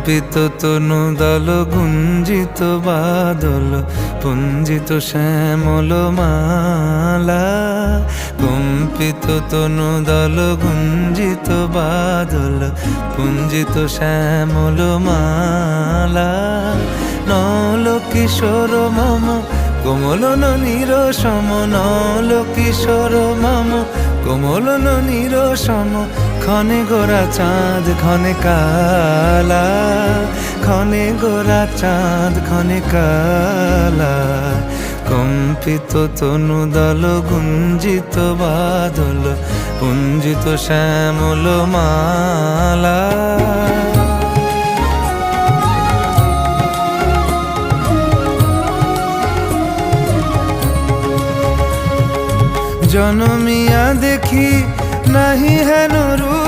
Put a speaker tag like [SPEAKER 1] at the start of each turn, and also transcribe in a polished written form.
[SPEAKER 1] কম্পিত তনু দল গুঞ্জিত বাদল পুঞ্জিত শ্যামল মালা। কম্পিত তনু দল গুঞ্জিত বাদল পুঞ্জিত শ্যামল মালা। নল কিশোর মম কোমলন নিরসম, নল কিশোর মম কোমলন নিরসম। ক্ষণে গোরা চাঁদ ক্ষণে কালা, ক্ষণে গোরা চাঁদ ক্ষণে কালা। কম্পিত তনু দল গুঞ্জিত বাদল পুঞ্জিত শ্যামল মালা। জনমিয়া দেখি নাহি হেন রূপ